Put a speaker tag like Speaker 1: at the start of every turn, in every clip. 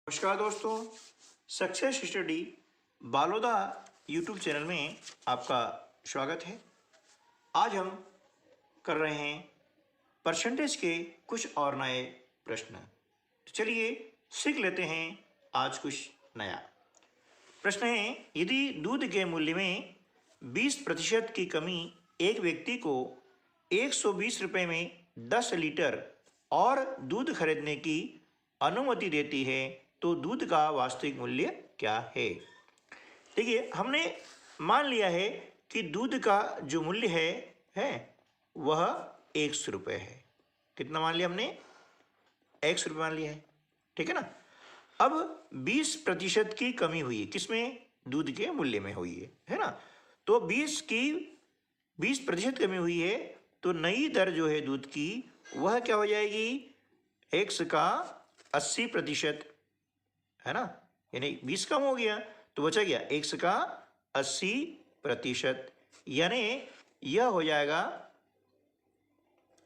Speaker 1: नमस्कार दोस्तों, success study Baloda YouTube channel में आपका स्वागत है। आज हम कर रहे हैं परसेंटेज के कुछ और नए प्रश्न। तो चलिए सीख लेते हैं आज कुछ नया। प्रश्न है, यदि दूध के मूल्य में 20% की कमी एक व्यक्ति को 120 रुपये में 10 लीटर और दूध खरीदने की अनुमति देती है तो दूध का वास्तविक मूल्य क्या है। देखिए, हमने मान लिया है कि दूध का जो मूल्य है वह 100 रुपये है। कितना मान लिया हमने? 100 रुपये मान लिया है, ठीक है ना। अब 20% की कमी हुई है, किसमें? दूध के मूल्य में हुई है ना। तो 20% कमी हुई है, तो नई दर जो है दूध की वह क्या हो जाएगी? 100 का 80%, है ना। यानी 20 कम हो गया तो बचा गया 100 का 80%, यानी यह हो जाएगा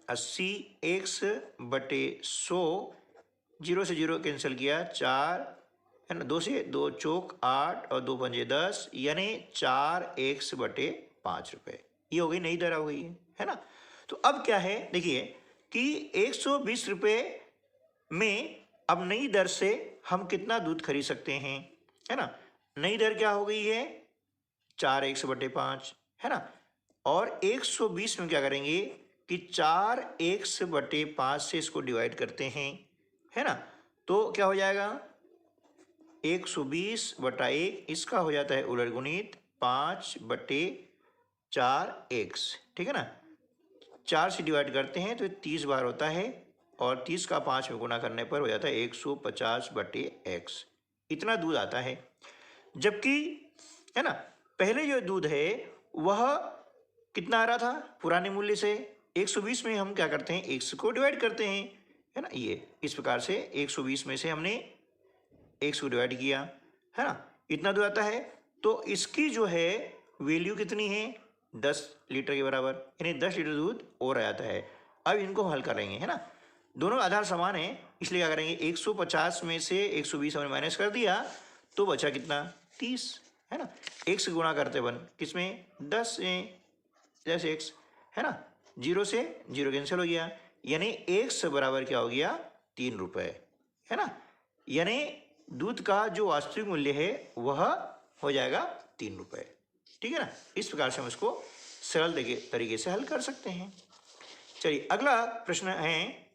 Speaker 1: 80 100/100। 0 से 0 कैंसिल किया, 4 है ना, 2 से 2 चौक 8 और 2 पंजे 10, यानी 4 100/5 रुपये। ये हो गई नई दर हो गई है ना। तो अब क्या है, देखिए कि 120 रुपये में अब नई दर से हम कितना दूध खरीद सकते हैं, है ना। नई दर क्या हो गई है? 4 100/5, है ना। और 120 में क्या करेंगे कि 4 100/5 से इसको डिवाइड करते हैं, है ना। तो क्या हो जाएगा? 120/1, इसका हो जाता है उलट गुणित 5/4x, ठीक है ना। 4 से डिवाइड करते हैं तो 30 बार होता है और 30 का 5 में गुणा करने पर हो जाता है 150/x। इतना दूध आता है। जबकि, है ना, पहले जो दूध है वह कितना आ रहा था पुराने मूल्य से? 120 में हम क्या करते हैं? 100 को डिवाइड करते हैं, है ना। ये इस प्रकार से 120 में से हमने 100 को डिवाइड किया, है ना, इतना दूध आता है। तो इसकी जो है वैल्यू कितनी है? 10 लीटर के बराबर, यानी 10 लीटर दूध और आ जाता है। अब इनको हल करेंगे, है ना। दोनों आधार समान है, इसलिए क्या करेंगे? 150 में से 120 हमने माइनस कर दिया तो बचा कितना? 30, है ना। 1 से गुणा करते बन किसमें? 10 में, 10x, है ना। 0 से 0 कैंसिल हो गया, यानी 1 बराबर क्या हो गया? 3 रुपये, है ना। यानी दूध का जो वास्तविक मूल्य है वह हो जाएगा 3 रुपये, ठीक है ना। इस प्रकार से हम इसको सरल तरीके से हल कर सकते हैं। चलिए अगला प्रश्न है।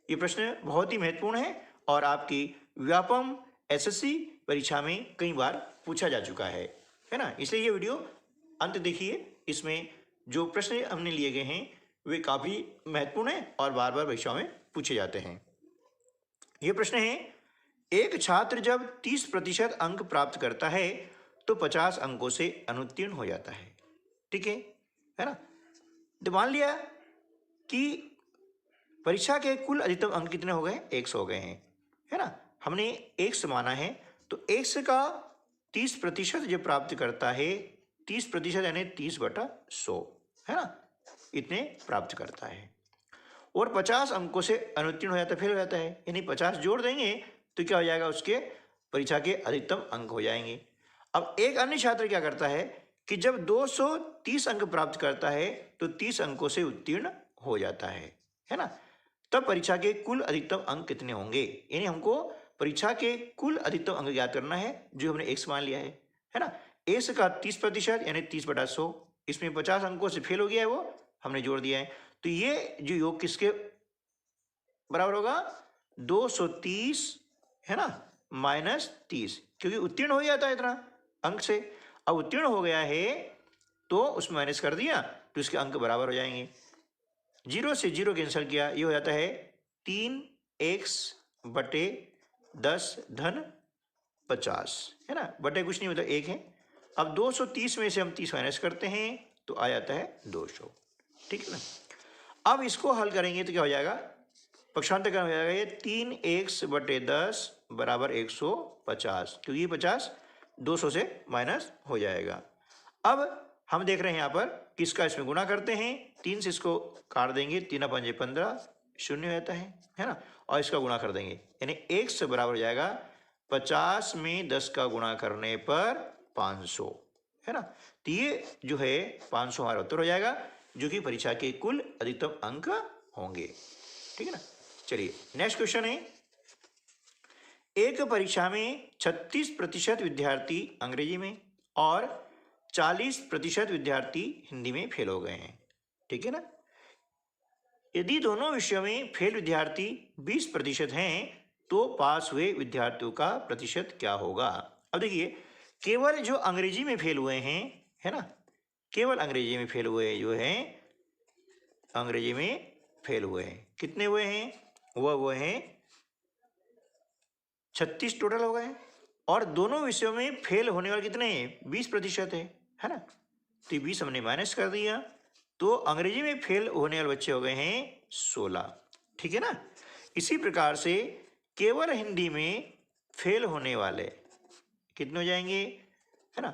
Speaker 1: ये प्रश्न बहुत ही महत्वपूर्ण है और आपकी व्यापम एसएससी परीक्षा में कई बार पूछा जा चुका है ना। इसलिए ये वीडियो अंत देखिए। इसमें जो प्रश्न हमने लिए गए हैं वे काफ़ी महत्वपूर्ण हैं और बार बार परीक्षाओं में पूछे जाते हैं। ये प्रश्न है, एक छात्र जब 30% अंक प्राप्त करता है तो 50 अंकों से अनुत्तीर्ण हो जाता है, ठीक है ना। तो मान लिया कि परीक्षा के कुल अधिकतम अंक कितने हो गए? 100 हो गए हैं, है ना। हमने 100 माना है तो 100 का 30% जो प्राप्त करता है, 30% यानी 30/100, है ना, इतने प्राप्त करता है। और 50 अंकों से अनुत्तीर्ण हो जाता है, फेल हो जाता है, यानी 50 जोड़ देंगे तो क्या हो जाएगा? उसके परीक्षा के अधिकतम अंक हो जाएंगे। अब एक अन्य छात्र क्या करता है कि जब 230 अंक प्राप्त करता है तो 30 अंकों से उत्तीर्ण हो जाता है ना। तब परीक्षा के कुल अधिकतम अंक कितने होंगे? यानी हमको परीक्षा के कुल अधिकतम अंक ज्ञात करना है, जो हमने 100 मान लिया है ना। 100 का 30% यानी 30/100, इसमें 50 अंकों से फेल हो गया है, वो हमने जोड़ दिया है। तो ये जो योग किसके बराबर होगा? 230, है ना, -30, क्योंकि उत्तीर्ण हो जाता है इतना अंक से। अब उत्तीर्ण हो गया है तो उसमें माइनस कर दिया तो इसके अंक बराबर हो जाएंगे। 0 से 0 कैंसिल किया, ये हो जाता है 3x/10 धन 50, है ना। बटे कुछ नहीं, मतलब 1 है। अब 230 में से हम 30 माइनस करते हैं तो आ जाता है 200, ठीक है ना। अब इसको हल करेंगे तो क्या हो जाएगा? पक्षांतर हो जाएगा ये 3x/10 बराबर 150, क्योंकि 50 200 से माइनस हो जाएगा। अब हम देख रहे हैं यहाँ पर किसका इसमें गुणा करते हैं। 3 से इसको काट देंगे, 3 पंजे 15, 0 रहता है ना। और इसका गुणा कर देंगे, यानी 1 से बराबर हो जाएगा 50 में 10 का गुणा करने पर 500, है ना। तो ये जो है 500 हमारा उत्तर हो जाएगा, जो कि परीक्षा के कुल अधिकतम अंक होंगे। ठीक है ना। चलिए नेक्स्ट क्वेश्चन है, एक परीक्षा में 36% विद्यार्थी अंग्रेजी में और 40% विद्यार्थी हिंदी में फेल हो गए हैं। ठीक है ना। यदि दोनों विषयों में फेल विद्यार्थी 20% हैं तो पास हुए विद्यार्थियों का प्रतिशत क्या होगा। अब देखिए, केवल जो अंग्रेजी में फेल हुए हैं, है ना, केवल अंग्रेजी में फेल हुए जो हैं, अंग्रेजी में फेल हुए हैं, कितने हुए हैं, वो हैं 36 टोटल हो गए। और दोनों विषयों में फेल होने वाले कितने हैं, 20% है ना। तो 20 हमने माइनस कर दिया, तो अंग्रेजी में फेल होने वाले बच्चे हो गए हैं 16। ठीक है ना। इसी प्रकार से केवल हिंदी में फेल होने वाले कितने हो जाएंगे, है ना।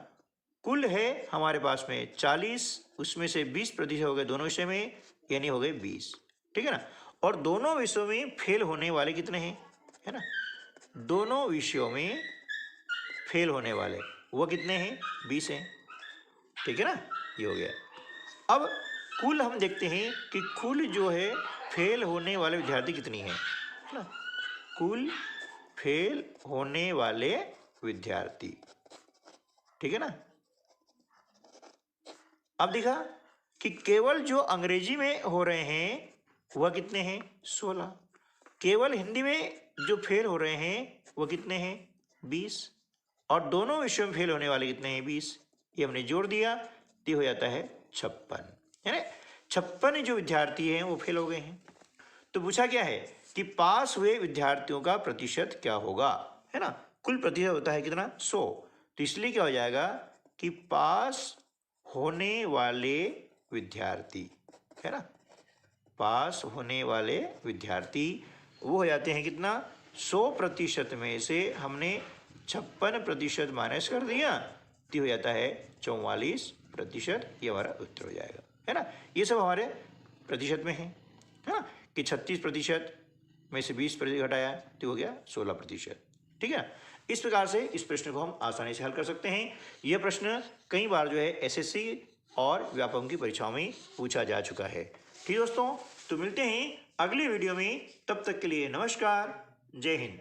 Speaker 1: कुल है हमारे पास में 40, उसमें से 20% हो गए दोनों विषय में, यानी हो गए 20। ठीक है ना। और दोनों विषयों में फेल होने वाले कितने हैं, है ना, दोनों विषयों में फेल होने वाले वो कितने हैं, 20 हैं। ठीक है ना, ये हो गया। अब कुल हम देखते हैं कि कुल जो है फेल होने वाले विद्यार्थी कितनी है ना, कुल फेल होने वाले विद्यार्थी। ठीक है ना। अब देखा कि केवल जो अंग्रेजी में हो रहे हैं वह कितने हैं, 16। केवल हिंदी में जो फेल हो रहे हैं वह कितने हैं, 20। और दोनों विषयों में फेल होने वाले कितने हैं, 20। ये हमने जोड़ दिया तो हो जाता है 56, है ना। 56 जो विद्यार्थी हैं वो फेल हो गए हैं। तो पूछा क्या है कि पास हुए विद्यार्थियों का प्रतिशत क्या होगा, है ना। कुल प्रतिशत होता है कितना, 100। तो इसलिए क्या हो जाएगा कि पास होने वाले विद्यार्थी, है ना, पास होने वाले विद्यार्थी वो हो जाते हैं कितना, 100% में से हमने 56% माइनस कर दिया तो हो जाता है 44%। ये हमारा उत्तर हो जाएगा, है ना। ये सब हमारे प्रतिशत में है ना, कि 36% में से 20% घटाया तो हो गया 16%। ठीक है। इस प्रकार से इस प्रश्न को हम आसानी से हल कर सकते हैं। यह प्रश्न कई बार जो है एसएससी और व्यापम की परीक्षाओं में पूछा जा चुका है। ठीक दोस्तों, तो मिलते हैं अगले वीडियो में, तब तक के लिए नमस्कार, जय हिंद।